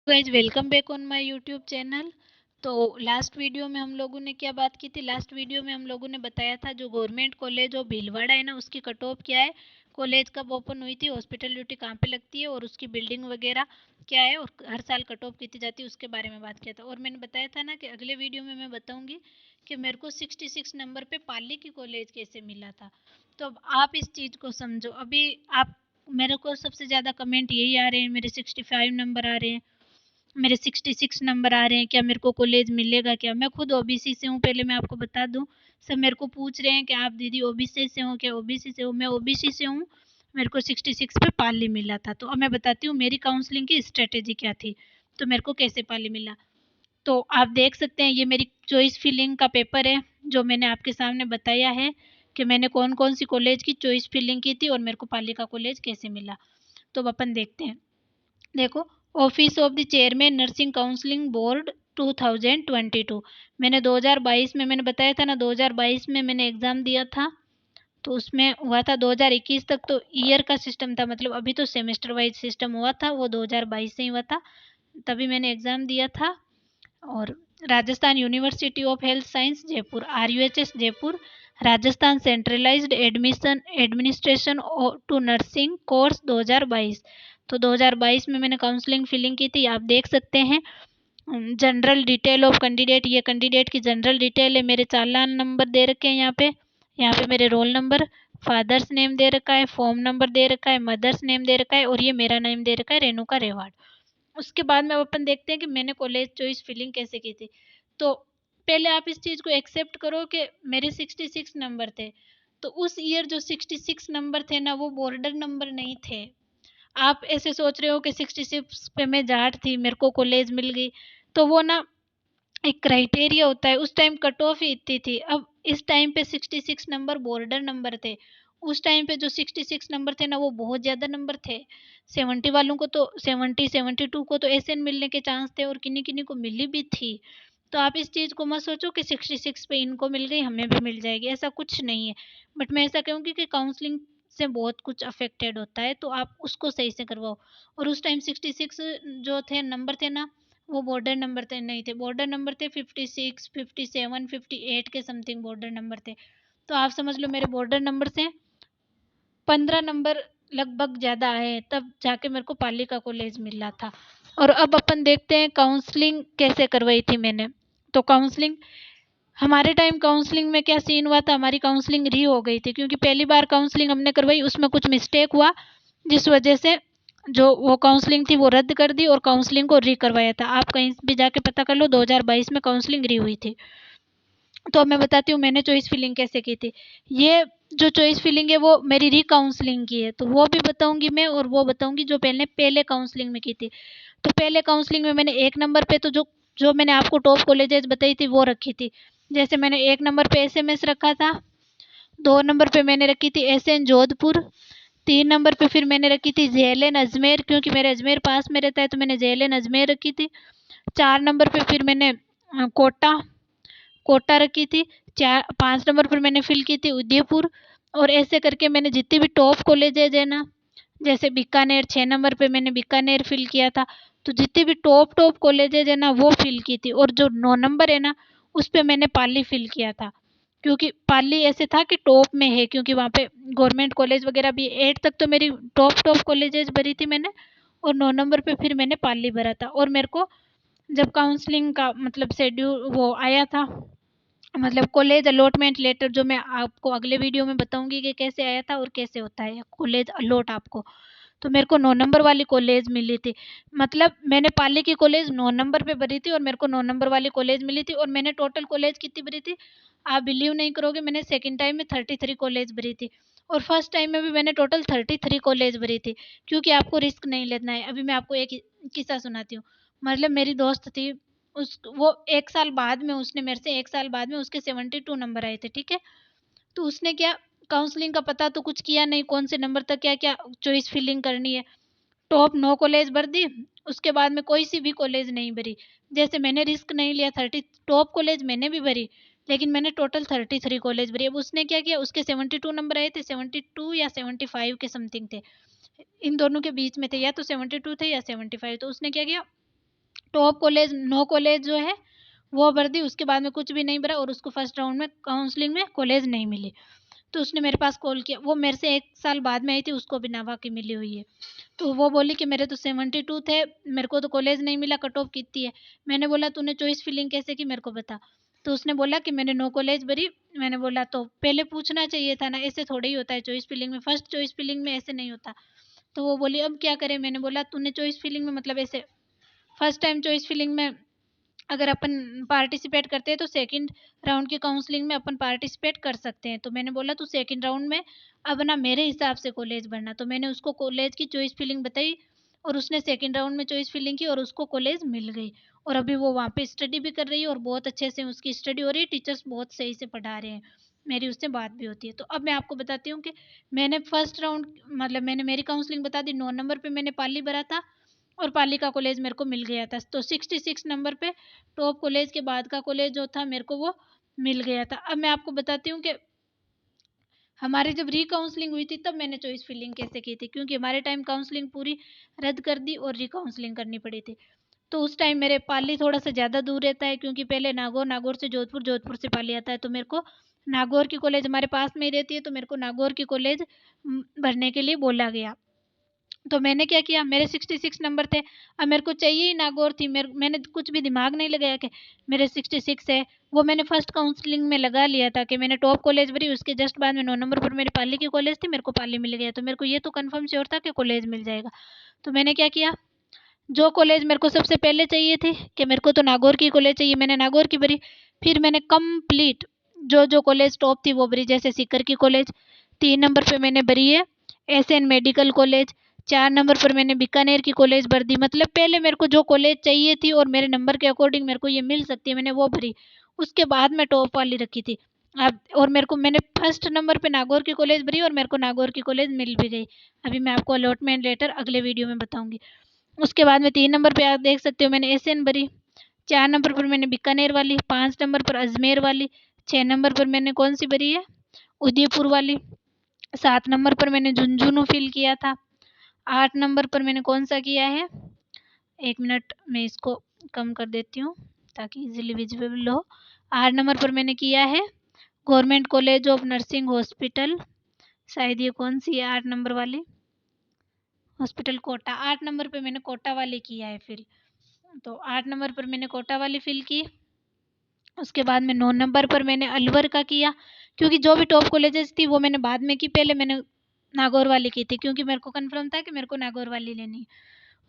Guys welcome back on my YouTube channel. तो last video में हम लोगों ने क्या बात की थी। लास्ट वीडियो में हम लोगों ने बताया था जो गवर्नमेंट कॉलेज ऑफ भीलवाड़ा है ना, उसकी कट ऑफ क्या है, कॉलेज कब ओपन हुई थी, हॉस्पिटल ड्यूटी कहाँ पे लगती है और उसकी बिल्डिंग वगैरह क्या है और हर साल कट ऑफ कितनी जाती है उसके बारे में बात किया था। और मैंने बताया था ना कि अगले वीडियो में मैं बताऊंगी कि मेरे को 66 नंबर पे पाली की कॉलेज कैसे मिला था। तो अब आप इस चीज़ को समझो। अभी आप मेरे को सबसे ज़्यादा कमेंट यही आ रहे हैं, मेरे 65 नंबर आ रहे हैं, मेरे 66 नंबर आ रहे हैं, क्या मेरे को कॉलेज मिलेगा क्या। मैं खुद ओबीसी से हूँ, पहले मैं आपको बता दूँ। सब मेरे को पूछ रहे हैं कि आप दीदी ओबीसी से हो क्या, ओबीसी से हो। मैं ओबीसी से हूँ, मेरे को 66 पे पाली मिला था। तो अब मैं बताती हूँ मेरी काउंसलिंग की स्ट्रेटेजी क्या थी, तो मेरे को कैसे पाली मिला। तो आप देख सकते हैं ये मेरी चॉइस फिलिंग का पेपर है, जो मैंने आपके सामने बताया है कि मैंने कौन कौन सी कॉलेज की चॉइस फिलिंग की थी और मेरे को पाली का कॉलेज कैसे मिला। तो अब अपन देखते हैं। देखो, office of the chairman nursing counselling board 2022। मैंने 2022 में, मैंने बताया था ना 2022 में मैंने एग्ज़ाम दिया था। तो उसमें हुआ था 2021 तक तो ईयर का सिस्टम था, मतलब अभी तो सेमेस्टर वाइज सिस्टम हुआ था, वो 2022 से ही हुआ था। तभी मैंने एग्ज़ाम दिया था। और Rajasthan university of health science Jaipur, RUHS Jaipur, Rajasthan centralised admission administration to nursing course 2022। तो 2022 में मैंने काउंसलिंग फिलिंग की थी, आप देख सकते हैं। जनरल डिटेल ऑफ कैंडिडेट, ये कैंडिडेट की जनरल डिटेल है। मेरे चालान नंबर दे रखे हैं यहाँ पे मेरे रोल नंबर, फादर्स नेम दे रखा है, फॉर्म नंबर दे रखा है, मदर्स नेम दे रखा है और ये मेरा नेम दे रखा है रेणुका रेवाड़। उसके बाद में अब अपन देखते हैं कि मैंने कॉलेज चॉइस फिलिंग कैसे की थी। तो पहले आप इस चीज़ को एक्सेप्ट करो कि मेरे 66 नंबर थे। तो उस ईयर जो 66 नंबर थे ना, वो बॉर्डर नंबर नहीं थे। आप ऐसे सोच रहे हो कि 66 पे मैं जाट थी, मेरे को कॉलेज मिल गई। तो वो ना एक क्राइटेरिया होता है, उस टाइम कट ऑफ ही इतनी थी। अब इस टाइम पे 66 नंबर बॉर्डर नंबर थे। उस टाइम पे जो 66 नंबर थे ना, वो बहुत ज़्यादा नंबर थे। 70 वालों को तो 70 72 को तो एसएन मिलने के चांस थे और किन्हीं किन्हीं को मिली भी थी। तो आप इस चीज़ को मत सोचो कि 66 पे इनको मिल गई हमें भी मिल जाएगी, ऐसा कुछ नहीं है। बट मैं ऐसा कहूँगी कि काउंसलिंग से बहुत कुछ अफेक्टेड होता है, तो आप उसको सही से करवाओ। और उस टाइम 66 जो थे नंबर थे ना, वो बॉर्डर नंबर थे नहीं थे, बॉर्डर नंबर थे 56 57 58 के समथिंग बॉर्डर नंबर थे। तो आप समझ लो मेरे बॉर्डर नंबर से 15 नंबर लगभग ज़्यादा आए, तब जाके मेरे को पाली का कॉलेज मिला था। और अब अपन देखते हैं काउंसलिंग कैसे करवाई थी मैंने। तो काउंसलिंग, हमारे टाइम काउंसलिंग में क्या सीन हुआ था, हमारी काउंसलिंग री हो गई थी क्योंकि पहली बार काउंसलिंग हमने करवाई, उसमें कुछ मिस्टेक हुआ जिस वजह से जो वो काउंसलिंग थी वो रद्द कर दी और काउंसलिंग को री करवाया था। आप कहीं भी जाके पता कर लो, 2022 में काउंसलिंग री हुई थी। तो अब मैं बताती हूँ मैंने चॉइस फिलिंग कैसे की थी। ये जो चॉइस फिलिंग है वो मेरी री काउंसलिंग की है, तो वो भी बताऊंगी मैं और वो बताऊंगी जो पहले पहले काउंसलिंग में की थी। तो पहले काउंसलिंग में मैंने एक नंबर पे तो जो जो मैंने आपको टॉप कॉलेजेस बताई थी वो रखी थी। जैसे मैंने एक नंबर पे एसएमएस रखा था, 2 नंबर पे मैंने रखी थी एसएन जोधपुर, 3 नंबर पे फिर मैंने रखी थी जेएलएन अजमेर, क्योंकि मेरे अजमेर पास में रहता है तो मैंने जेएलएन अजमेर रखी थी। 4 नंबर पे फिर मैंने कोटा कोटा रखी थी। 5 नंबर पर मैंने फिल की थी उदयपुर। और ऐसे करके मैंने जितनी भी टॉप कॉलेजेज है ना, जैसे बीकानेर 6 नंबर पे मैंने बीकानेर फिल किया था। तो जितनी भी टॉप टॉप कॉलेजेज है ना वो फिल की थी। और जो 9 नंबर है ना, उस पर मैंने पाली फिल किया था, क्योंकि पाली ऐसे था कि टॉप में है, क्योंकि वहाँ पे गवर्नमेंट कॉलेज वगैरह भी 8 तक तो मेरी टॉप टॉप कॉलेजेस भरी थी मैंने। और 9 नंबर पे फिर मैंने पाली भरा था। और मेरे को जब काउंसलिंग का मतलब शेड्यूल वो आया था, मतलब कॉलेज अलॉटमेंट लेटर, जो मैं आपको अगले वीडियो में बताऊंगी कि कैसे आया था और कैसे होता है कॉलेज अलॉट आपको। तो मेरे को 9 नंबर वाली कॉलेज मिली थी। मतलब मैंने पाली की कॉलेज 9 नंबर पे भरी थी और मेरे को 9 नंबर वाली कॉलेज मिली थी। और मैंने टोटल कॉलेज कितनी भरी थी, आप बिलीव नहीं करोगे, मैंने सेकंड टाइम में 33 कॉलेज भरी थी। और फर्स्ट टाइम में भी मैंने टोटल 33 कॉलेज भरी थी, क्योंकि आपको रिस्क नहीं लेना है। अभी मैं आपको एक किस्सा सुनाती हूँ। मतलब मेरी दोस्त थी, उस वो 1 साल बाद में, उसने मेरे से 1 साल बाद में उसके 72 नंबर आए थे, ठीक है। तो उसने क्या, काउंसलिंग का पता तो कुछ किया नहीं, कौन से नंबर तक क्या क्या चॉइस फिलिंग करनी है। टॉप 9 कॉलेज भर दी, उसके बाद में कोई सी भी कॉलेज नहीं भरी। जैसे मैंने रिस्क नहीं लिया, 30 टॉप कॉलेज मैंने भी भरी, लेकिन मैंने टोटल 33 कॉलेज भरी। अब उसने क्या किया, उसके 72 नंबर आए थे, 72 या 75 के समथिंग थे, इन दोनों के बीच में थे, या तो 72 थे या 75। तो उसने क्या किया, टॉप कॉलेज, नो कॉलेज जो है वो भर दी, उसके बाद में कुछ भी नहीं भरा और उसको फर्स्ट राउंड में काउंसलिंग में कॉलेज नहीं मिली। तो उसने मेरे पास कॉल किया, वो मेरे से 1 साल बाद में आई थी, उसको भी नाभा की मिली हुई है। तो वो बोली कि मेरे तो 72 थे, मेरे को तो कॉलेज नहीं मिला, कट ऑफ कितनी है? मैंने बोला तूने चॉइस फिलिंग कैसे की, मेरे को बता। तो उसने बोला कि मैंने नो कॉलेज भरी। मैंने बोला तो पहले पूछना चाहिए था ना, ऐसे थोड़ा ही होता है चॉइस फिलिंग में, फर्स्ट चॉइस फिलिंग में ऐसे नहीं होता। तो वो बोली अब क्या करें? मैंने बोला तूने चॉइस फिलिंग में मतलब ऐसे फर्स्ट टाइम चॉइस फिलिंग में अगर अपन पार्टिसिपेट करते हैं तो सेकंड राउंड की काउंसलिंग में अपन पार्टिसिपेट कर सकते हैं। तो मैंने बोला तू सेकंड राउंड में अब ना मेरे हिसाब से कॉलेज भरना। तो मैंने उसको कॉलेज की चॉइस फिलिंग बताई और उसने सेकंड राउंड में चॉइस फिलिंग की और उसको कॉलेज मिल गई। और अभी वो वहाँ पे स्टडी भी कर रही है और बहुत अच्छे से उसकी स्टडी हो रही है, टीचर्स बहुत सही से पढ़ा रहे हैं, मेरी उससे बात भी होती है। तो अब मैं आपको बताती हूँ कि मैंने फर्स्ट राउंड मतलब मैंने मेरी काउंसलिंग बता दी, 9 नंबर पे मैंने पाली भरा था और पाली का कॉलेज मेरे को मिल गया था। तो 66 नंबर पे टॉप कॉलेज के बाद का कॉलेज जो था मेरे को वो मिल गया था। अब मैं आपको बताती हूँ कि हमारी जब री-काउंसलिंग हुई थी तब मैंने चॉइस फिलिंग कैसे की थी, क्योंकि हमारे टाइम काउंसलिंग पूरी रद्द कर दी और री-काउंसलिंग करनी पड़ी थी। तो उस टाइम मेरे पाली थोड़ा सा ज़्यादा दूर रहता है, क्योंकि पहले नागौर, नागौर से जोधपुर, जोधपुर से पाली आता है। तो मेरे को नागौर की कॉलेज हमारे पास में ही रहती है, तो मेरे को नागौर की कॉलेज भरने के लिए बोला गया। तो मैंने क्या किया, मेरे 66 नंबर थे, अब मेरे को चाहिए ही नागौर थी। मैंने कुछ भी दिमाग नहीं लगाया कि मेरे 66 है, वो मैंने फर्स्ट काउंसलिंग में लगा लिया था कि मैंने टॉप कॉलेज भरी, उसके जस्ट बाद में 9 नंबर पर मेरी पाली की कॉलेज थी, मेरे को पाली मिल गया। तो मेरे को ये तो कंफर्म श्योर था कि कॉलेज मिल जाएगा। तो मैंने क्या किया, जो कॉलेज मेरे को सबसे पहले चाहिए थी कि मेरे को तो नागौर की कॉलेज चाहिए, मैंने नागौर की भरी। फिर मैंने कंप्लीट जो जो कॉलेज टॉप थी वो भरी, जैसे सीकर की कॉलेज 3 नंबर पे मैंने भरी है, एसएन मेडिकल कॉलेज। 4 नंबर पर मैंने बीकानेर की कॉलेज भर दी। मतलब पहले मेरे को जो कॉलेज चाहिए थी और मेरे नंबर के अकॉर्डिंग मेरे को ये मिल सकती है, मैंने वो भरी। उसके बाद मैं टॉप वाली रखी थी। अब और मेरे को मैंने फर्स्ट नंबर पे नागौर की कॉलेज भरी और मेरे को नागौर की कॉलेज मिल भी गई। अभी मैं आपको अलॉटमेंट लेटर अगले वीडियो में बताऊंगी। उसके बाद में 3 नंबर पे आप देख सकते हो मैंने एसएन भरी। 4 नंबर पर मैंने बीकानेर वाली, 5 नंबर पर अजमेर वाली, 6 नंबर पर मैंने कौन सी भरी है, उदयपुर वाली, 7 नंबर पर मैंने झुंझुनू फिल किया था, 8 नंबर पर मैंने कौन सा किया है, 1 मिनट मैं इसको कम कर देती हूँ ताकि इजीली विजिबल हो। 8 नंबर पर मैंने किया है government college of nursing hospital, शायद ये कौन सी है 8 नंबर वाली, हॉस्पिटल कोटा। 8 नंबर पे मैंने कोटा वाली किया है फिल। तो 8 नंबर पर मैंने कोटा वाली फिल की। उसके बाद में 9 नंबर पर मैंने अलवर का किया, क्योंकि जो भी टॉप कॉलेजेस थी वो मैंने बाद में की, पहले मैंने नागौर वाली की थी क्योंकि मेरे को कंफर्म था कि मेरे को नागौर वाली लेनी है।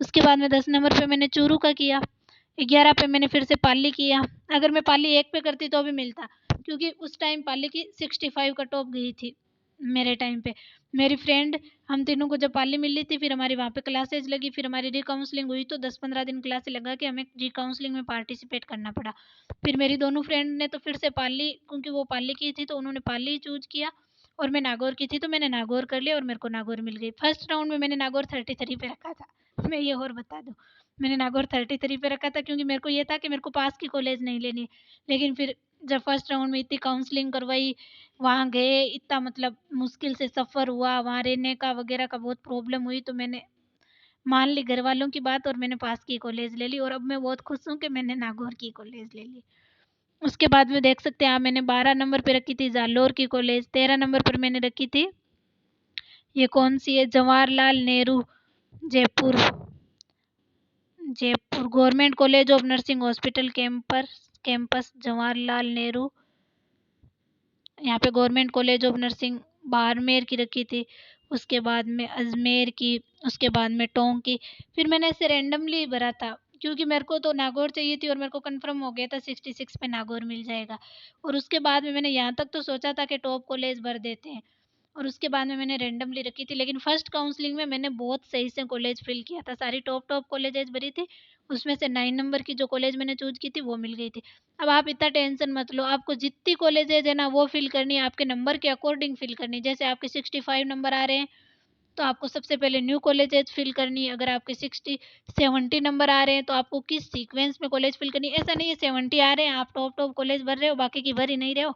उसके बाद में 10 नंबर पे मैंने चूरू का किया। 11 पे मैंने फिर से पाली किया। अगर मैं पाली 1 पे करती तो भी मिलता, क्योंकि उस टाइम पाली की 65 कट ऑफ गई थी मेरे टाइम पे। मेरी फ्रेंड, हम तीनों को जब पाली मिली थी फिर हमारी वहाँ पे क्लासेज लगी, फिर हमारी री-काउंसलिंग हुई तो 10-15 दिन क्लासेज लगा के हमें री-काउंसलिंग में पार्टिसिपेट करना पड़ा। फिर मेरी दोनों फ्रेंड ने तो फिर से पाली, क्योंकि वो पाली की थी तो उन्होंने पाली चूज किया और मैं नागौर की थी तो मैंने नागौर कर लिया और मेरे को नागौर मिल गई। फर्स्ट राउंड में मैंने नागौर 33 पे रखा था। मैं ये और बता दूँ, मैंने नागौर 33 पे रखा था क्योंकि मेरे को ये था कि मेरे को पास की कॉलेज नहीं लेनी। लेकिन फिर जब फर्स्ट राउंड में इतनी काउंसलिंग करवाई, वहाँ गए, इतना मतलब मुश्किल से सफ़र हुआ, वहाँ रहने का वगैरह का बहुत प्रॉब्लम हुई, तो मैंने मान ली घर वालों की बात और मैंने पास की कॉलेज ले ली और अब मैं बहुत खुश हूँ कि मैंने नागौर की कॉलेज ले ली। उसके बाद में देख सकते हैं आप, मैंने 12 नंबर पे रखी थी जालोर की कॉलेज। 13 नंबर पर मैंने रखी थी, ये कौन सी है, Jawaharlal Nehru, Jaipur, Jaipur government college of nursing hospital campus Jawaharlal Nehru. यहाँ पे government college of nursing Barmer की रखी थी। उसके बाद में अजमेर की, उसके बाद में टोंक की। फिर मैंने ऐसे रैंडमली भरा था क्योंकि मेरे को तो नागौर चाहिए थी और मेरे को कंफर्म हो गया था 66 पे नागौर मिल जाएगा। और उसके बाद में मैंने यहाँ तक तो सोचा था कि टॉप कॉलेज भर देते हैं और उसके बाद में मैंने रैंडमली रखी थी। लेकिन फर्स्ट काउंसलिंग में मैंने बहुत सही से कॉलेज फिल किया था, सारी टॉप टॉप कॉलेजेस भरी थी। उसमें से 9 नंबर की जो कॉलेज मैंने चूज की थी वो मिल गई थी। अब आप इतना टेंशन मत लो, आपको जितनी कॉलेजेज है ना वो फिल करनी है, आपके नंबर के अकॉर्डिंग फिल करनी है। जैसे आपके 65 नंबर आ रहे हैं तो आपको सबसे पहले न्यू कॉलेजेस फिल करनी है। अगर आपके 70 नंबर आ रहे हैं तो आपको किस सीक्वेंस में कॉलेज फिल करनी है। ऐसा नहीं है 70 आ रहे हैं आप टॉप टॉप कॉलेज भर रहे हो, बाकी की भर ही नहीं रहे हो,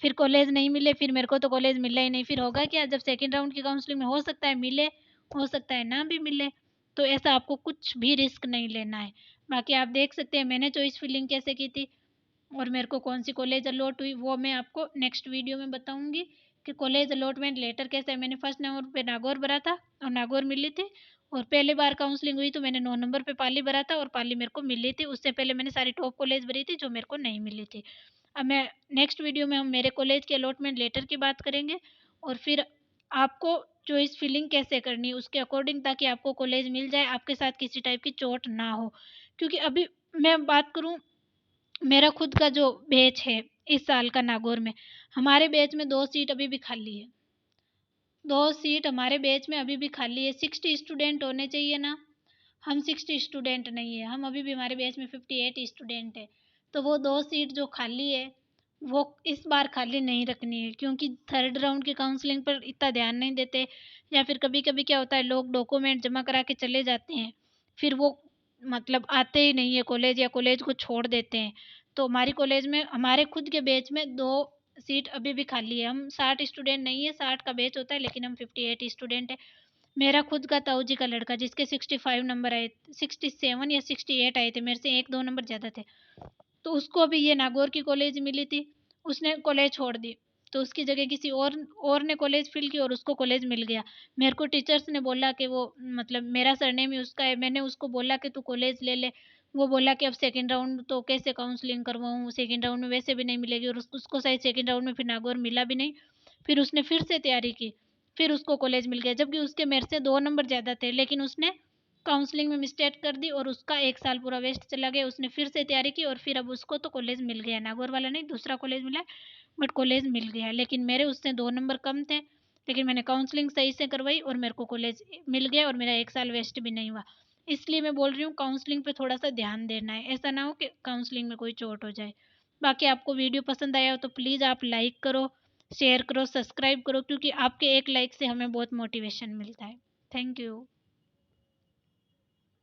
फिर कॉलेज नहीं मिले, फिर मेरे को तो कॉलेज मिला ही नहीं, फिर होगा क्या, जब सेकंड राउंड की काउंसलिंग में हो सकता है मिले, हो सकता है ना भी मिले। तो ऐसा आपको कुछ भी रिस्क नहीं लेना है। बाकी आप देख सकते हैं मैंने चॉइस फिलिंग कैसे की थी और मेरे को कौन सी कॉलेज अलॉट हुई, वो मैं आपको नेक्स्ट वीडियो में बताऊंगी कि कॉलेज अलॉटमेंट लेटर कैसे है। मैंने फर्स्ट नंबर पे नागौर भरा था और नागौर मिली थी, और पहली बार काउंसलिंग हुई तो मैंने 9 नंबर पे पाली भरा था और पाली मेरे को मिली थी। उससे पहले मैंने सारी टॉप कॉलेज भरी थी जो मेरे को नहीं मिली थी। अब मैं नेक्स्ट वीडियो में हम मेरे कॉलेज के अलॉटमेंट लेटर की बात करेंगे और फिर आपको चॉइस फिलिंग कैसे करनी है उसके अकॉर्डिंग, ताकि आपको कॉलेज मिल जाए, आपके साथ किसी टाइप की चोट ना हो। क्योंकि अभी मैं बात करूं, मेरा खुद का जो बैच है इस साल का नागौर में, हमारे बैच में 2 सीट अभी भी खाली है। 2 सीट हमारे बैच में अभी भी खाली है। 60 स्टूडेंट होने चाहिए ना, हम 60 स्टूडेंट नहीं है, हम अभी भी हमारे बैच में 58 स्टूडेंट है। तो वो 2 सीट जो खाली है वो इस बार खाली नहीं रखनी है, क्योंकि थर्ड राउंड की काउंसलिंग पर इतना ध्यान नहीं देते, या फिर कभी कभी क्या होता है लोग डॉक्यूमेंट जमा करा के चले जाते हैं, फिर वो मतलब आते ही नहीं है कॉलेज या कॉलेज को छोड़ देते हैं। तो हमारी कॉलेज में हमारे खुद के बैच में 2 सीट अभी भी खाली है। हम 60 स्टूडेंट नहीं है, 60 का बैच होता है लेकिन हम 58 स्टूडेंट है। मेरा खुद का ताऊ जी का लड़का जिसके 65 नंबर आए, 67 या 68 आए थे, मेरे से 1-2 नंबर ज़्यादा थे, तो उसको भी ये नागौर की कॉलेज मिली थी, उसने कॉलेज छोड़ दी, तो उसकी जगह किसी और ने कॉलेज फिल की और उसको कॉलेज मिल गया। मेरे को टीचर्स ने बोला कि वो मतलब मेरा सरनेम ही उसका है, मैंने उसको बोला कि तू कॉलेज ले ले, वो बोला कि अब सेकंड राउंड तो कैसे काउंसलिंग करवाऊँ, सेकंड राउंड में वैसे भी नहीं मिलेगी, और उसको शायद सेकंड राउंड में फिर नागौर मिला भी नहीं। फिर उसने फिर से तैयारी की, फिर उसको कॉलेज मिल गया, जबकि उसके मेरे से 2 नंबर ज़्यादा थे, लेकिन उसने काउंसलिंग में मिस्टेक कर दी और उसका 1 साल पूरा वेस्ट चला गया। उसने फिर से तैयारी की और फिर अब उसको तो कॉलेज मिल गया, नागौर वाला नहीं दूसरा कॉलेज मिला, बट कॉलेज मिल गया। लेकिन मेरे उससे 2 नंबर कम थे, लेकिन मैंने काउंसलिंग सही से करवाई और मेरे को कॉलेज मिल गया और मेरा 1 साल वेस्ट भी नहीं हुआ। इसलिए मैं बोल रही हूँ काउंसलिंग पे थोड़ा सा ध्यान देना है, ऐसा ना हो कि काउंसलिंग में कोई चोट हो जाए। बाकी आपको वीडियो पसंद आया हो तो प्लीज़ आप लाइक करो, शेयर करो, सब्सक्राइब करो, क्योंकि आपके एक लाइक से हमें बहुत मोटिवेशन मिलता है। Thank you.